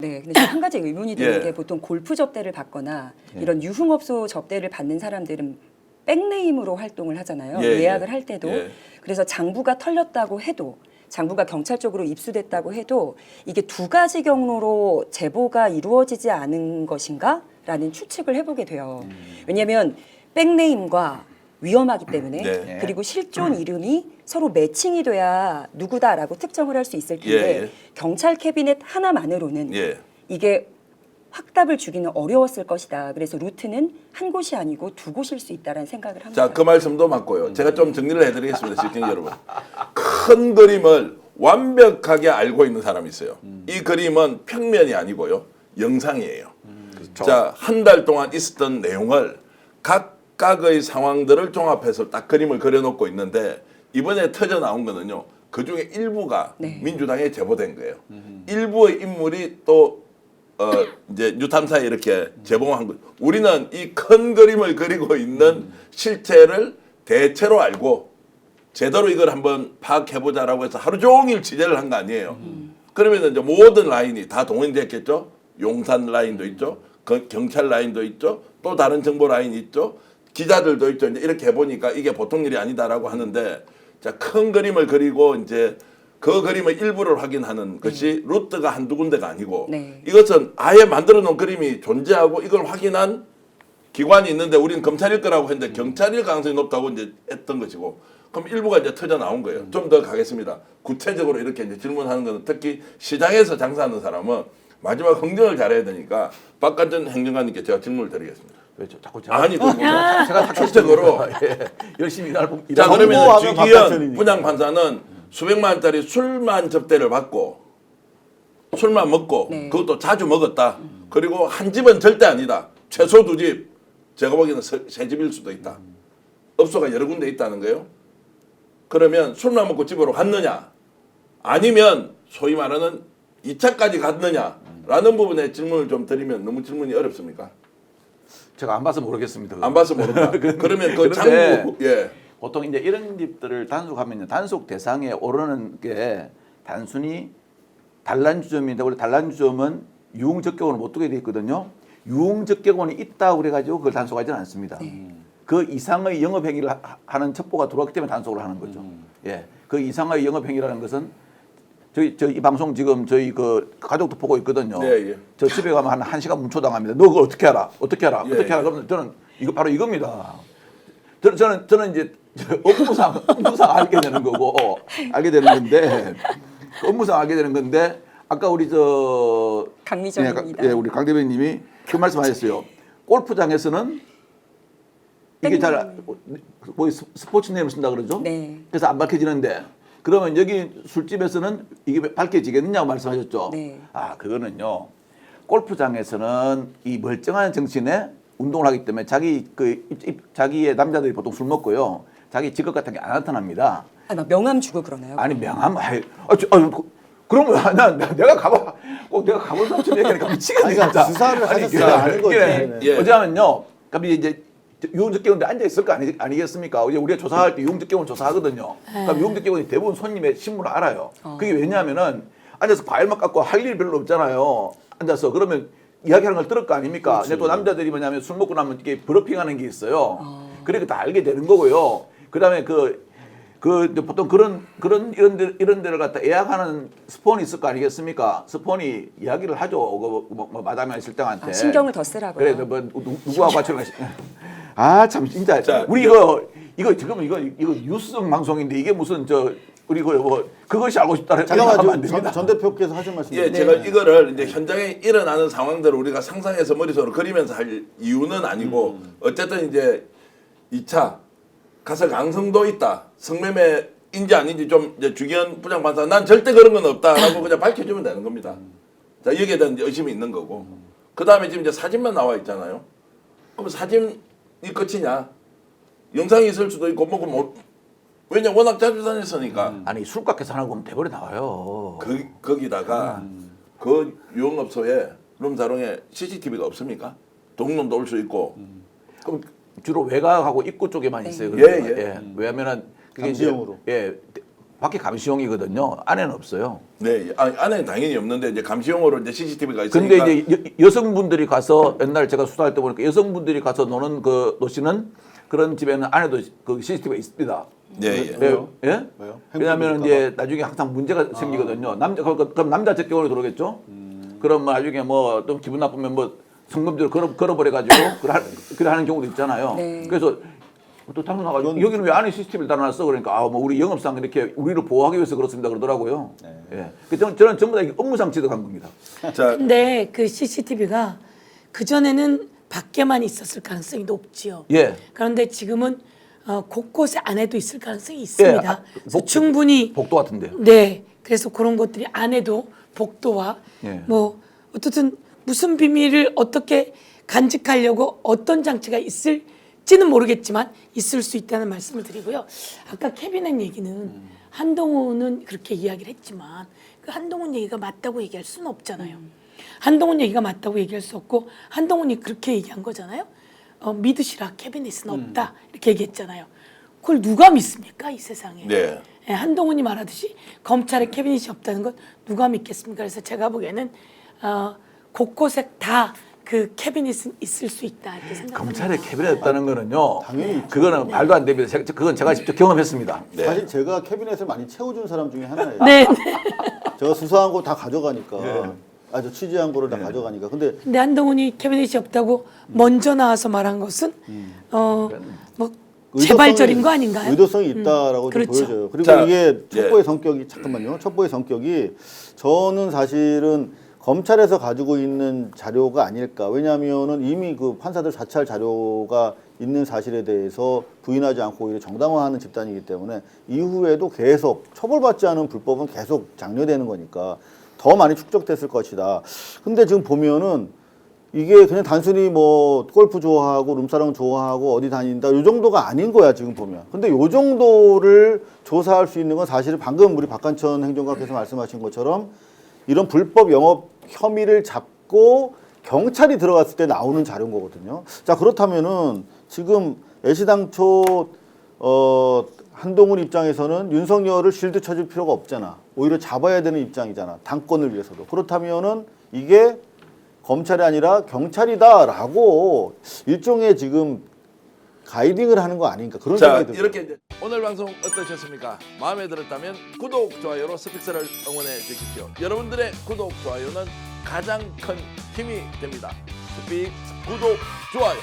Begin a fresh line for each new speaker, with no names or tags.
네, 근데 한 가지 의문이 드는
예.
게 보통 골프 접대를 받거나 이런 유흥업소 접대를 받는 사람들은 백네임으로 활동을 하잖아요.
예,
예약을 할 때도.
예.
그래서 장부가 털렸다고 해도 장부가 경찰 쪽으로 입수됐다고 해도 이게 두 가지 경로로 제보가 이루어지지 않은 것인가? 라는 추측을 해보게 돼요. 왜냐하면 백네임과 위험하기 때문에
네.
그리고 실존 이름이 서로 매칭이 돼야 누구다라고 특정을 할 수 있을 텐데
예, 예.
경찰 캐비넷 하나만으로는
예.
이게 확답을 주기는 어려웠을 것이다. 그래서 루트는 한 곳이 아니고 두 곳일 수 있다라는 생각을 합니다.
자, 그 말씀도 맞고요. 제가 좀 정리를 해드리겠습니다, 시청자 여러분. 큰 그림을 완벽하게 알고 있는 사람이 있어요. 이 그림은 평면이 아니고요, 영상이에요. 자, 한 달 동안 있었던 내용을 각각의 상황들을 종합해서 딱 그림을 그려놓고 있는데 이번에 터져 나온 거는요. 그 중에 일부가
네.
민주당에 제보된 거예요. 일부의 인물이 또 이제 뉴탐사에 이렇게 제보한 거. 우리는 이 큰 그림을 그리고 있는 실체를 대체로 알고 제대로 이걸 한번 파악해보자라고 해서 하루 종일 취재를 한 거 아니에요. 그러면 이제 모든 라인이 다 동원됐겠죠. 용산 라인도 있죠. 경찰 라인도 있죠. 또 다른 정보 라인이 있죠. 기자들도 있죠. 이제 이렇게 해보니까 이게 보통 일이 아니다라고 하는데, 자, 큰 그림을 그리고 이제 그 그림의 일부를 확인하는 것이 루트가 한두 군데가 아니고
네.
이것은 아예 만들어 놓은 그림이 존재하고 이걸 확인한 기관이 있는데 우리는 검찰일 거라고 했는데 경찰일 가능성이 높다고 이제 했던 것이고, 그럼 일부가 이제 터져 나온 거예요. 좀 더 가겠습니다. 구체적으로 이렇게 이제 질문하는 것은 특히 시장에서 장사하는 사람은 마지막 흥정을 잘해야 되니까 박관전 행정관님께 제가 질문을 드리겠습니다.
그렇죠. 자꾸 제가
아니,
제가
실적으로
예, 열심히 일하고
자, 그러면
정보하면
주기현
바깥전이니까.
부장판사는 수백만 원짜리 술만 접대를 받고 술만 먹고
네.
그것도 자주 먹었다. 그리고 한 집은 절대 아니다. 최소 두 집. 제가 보기에는 세 집일 수도 있다. 업소가 여러 군데 있다는 거예요. 그러면 술만 먹고 집으로 갔느냐? 아니면 소위 말하는 2차까지 갔느냐? 라는 부분에 질문을 좀 드리면 너무 질문이 어렵습니까?
제가 안 봐서 모르겠습니다.
안 봐서 모른다. 그러면 그
그런데
장부, 예.
보통 이제 이런 집들을 단속하면 단속 대상에 오르는 게 단순히 단란주점인데 우리 단란주점은 유흥적격원을 못 두게 돼 있거든요. 유흥적격원이 있다고 그래가지고 그걸 단속하지는 않습니다. 그 이상의 영업행위를 하는 첩보가 들어왔기 때문에 단속을 하는 거죠. 예, 그 이상의 영업행위라는 것은 저희 방송 지금 저희 그 가족도 보고 있거든요.
예, 예.
저 집에 가면 한 1시간 문초당합니다. 너 그걸 어떻게 알아? 어떻게 알아?
예,
어떻게 알아? 그러면 저는 이거 바로 이겁니다. 저는 이제 업무상 알게 되는 거고 알게 되는 건데 업무상 알게 되는 건데 아까 우리
강미정입니다.
예, 우리 강 대변인님이 그 말씀하셨어요. 골프장에서는 이게 잘 뭐 스포츠 네임을 쓴다 그러죠?
네.
그래서 안 밝혀지는데 그러면 여기 술집에서는 이게 밝혀지겠느냐고 말씀하셨죠?
네.
아, 그거는요. 골프장에서는 이 멀쩡한 정신에 운동을 하기 때문에 자기의 남자들이 보통 술 먹고요. 자기 직업 같은 게 안 나타납니다.
아, 막 명함 주고 그러나요?
아니 명함 그럼 내가 가봐 꼭 내가 가본 사람처럼 얘기하니까 미치겠네.
그러니까
진짜.
수사를
아니,
하셨어야 하는 거지.
예.
어제하면요. 그럼 이제 유흥적격원에 앉아 있을 거 아니겠습니까? 이제 우리가 조사할 때 유흥적격원 조사하거든요. 그럼 유흥적격원이 대부분 손님의 신분을 알아요. 그게 왜냐하면은 앉아서 과일만 깎고 할 일 별로 없잖아요. 앉아서 그러면 이야기하는 걸 들을 거 아닙니까? 근데 또 남자들이 뭐냐면 술 먹고 나면 이게 브러핑하는 게 있어요. 그러니까 다 알게 되는 거고요. 그다음에 보통 이런 데를 갖다 예약하는 스폰이 있을 거 아니겠습니까? 스폰이 이야기를 하죠. 뭐 마담이나 실장한테.
신경을 더 쓰라고요.
그래, 뭐 누구하고 같이 가시. 아, 참 진짜.
자,
우리 이거 지금 이거 뉴스성 방송인데 이게 무슨 우리 그것이 알고 싶다는 하면 안 됩니다.
전 대표께서 하신 말씀.
예, 제가 이거를 이제 현장에 일어나는 상황들을 우리가 상상해서 머릿속으로 그리면서 할 이유는 아니고 어쨌든 이제 2차 가서 강성도 있다. 성매매인지 아닌지 좀 이제 주기현 부장판사 난 절대 그런 건 없다라고 그냥 밝혀주면 되는 겁니다. 자, 여기에 대한 이제 의심이 있는 거고. 그 다음에 지금 이제 사진만 나와 있잖아요. 그럼 사진이 끝이냐? 영상이 있을 수도 있고 뭐 왜냐 워낙 자주 다녔으니까.
아니 술값 계산하고 보면 대본에 나와요.
거기다가 그 유흥업소에 룸사롱에 CCTV가 없습니까? 동놈도 올 수 있고. 그럼
주로 외곽하고 입구 쪽에만 있어요.
예, 예.
왜냐면은 그게
감시용으로.
이제 밖에 감시용이거든요. 안에는 없어요.
네, 안에는 당연히 없는데 이제 감시용으로 이제 CCTV가
근데
있으니까.
이제 여성분들이 가서 옛날 제가 수사할 때 보니까 여성분들이 가서 노시는 그런 집에는 안에도 그 CCTV가 있습니다.
예, 예.
왜요? 예?
왜요?
왜냐하면
행동일까
이제 나중에 항상 문제가 생기거든요. 그럼 남자 적경으로 들어오겠죠? 그럼 뭐 나중에 뭐 좀 기분 나쁘면 뭐 성범죄로 걸어버려가지고 그래 하는 경우도 있잖아요.
네.
그래서 또 당근 나가지고 여기는 왜 안에 CCTV를 달아놨어? 그러니까 뭐 우리 영업상 이렇게 우리를 보호하기 위해서 그렇습니다 그러더라고요. 예. 저는 전부 다 이게 업무상 지적한 겁니다.
자,
근데 그 CCTV가 그전에는 밖에만 있었을 가능성이 높지요.
예.
그런데 지금은 곳곳에 안에도 있을 가능성이 있습니다.
예,
그래서 충분히
복도 같은데.
네. 그래서 그런 것들이 안에도 복도와
예.
뭐 어쨌든 무슨 비밀을 어떻게 간직하려고 어떤 장치가 있을지는 모르겠지만 있을 수 있다는 말씀을 드리고요. 아까 캐비넷 얘기는 한동훈은 그렇게 이야기를 했지만 그 한동훈 얘기가 맞다고 얘기할 수는 없잖아요. 한동훈 얘기가 맞다고 얘기할 수 없고 한동훈이 그렇게 얘기한 거잖아요. 믿으시라 캐비넷은 없다 이렇게 얘기했잖아요. 그걸 누가 믿습니까 이 세상에?
네.
예, 한동훈이 말하듯이 검찰에 캐비넷이 없다는 건 누가 믿겠습니까? 그래서 제가 보기에는 곳곳에 다 그 캐비넷은 있을 수 있다 이렇게 생각합니다.
검찰에 캐비넷 없다는 거는요.
당연히 있죠.
그거는 말도 안 됩니다. 그건 제가 직접 경험했습니다.
네.
사실 제가 캐비넷을 많이 채워준 사람 중에 하나예요.
네, 네.
제가 수사한 거 다 가져가니까. 저 취재한 거를 다 가져가니까. 근데
근데 한동훈이 캐비넷이 없다고 먼저 나와서 말한 것은 뭐 재발절인 거 아닌가요?
의도성이 있다라고 좀
그렇죠.
보여져요. 그리고
자,
이게 첩보의
예.
성격이 잠깐만요. 첩보의 성격이 저는 사실은 검찰에서 가지고 있는 자료가 아닐까. 왜냐하면은 이미 그 판사들 사찰 자료가 있는 사실에 대해서 부인하지 않고 오히려 정당화하는 집단이기 때문에 이후에도 계속 처벌받지 않은 불법은 계속 장려되는 거니까 더 많이 축적됐을 것이다. 근데 지금 보면은 이게 그냥 단순히 뭐 골프 좋아하고 룸사롱 좋아하고 어디 다닌다 요 정도가 아닌 거야 지금 보면. 근데 요 정도를 조사할 수 있는 건 사실은 방금 우리 박관천 행정관께서 말씀하신 것처럼 이런 불법 영업 혐의를 잡고 경찰이 들어갔을 때 나오는 자료인 거거든요. 자, 그렇다면은 지금 애시당초 한동훈 입장에서는 윤석열을 실드 쳐줄 필요가 없잖아. 오히려 잡아야 되는 입장이잖아. 당권을 위해서도. 그렇다면은 이게 검찰이 아니라 경찰이다라고 일종의 지금 가이딩을 하는 거 아닌가 그런
자,
생각이 들어요.
이렇게 이제 오늘 방송 어떠셨습니까? 마음에 들었다면 구독, 좋아요로 스픽스를 응원해 주십시오. 여러분들의 구독, 좋아요는 가장 큰 힘이 됩니다. 스픽스 구독, 좋아요.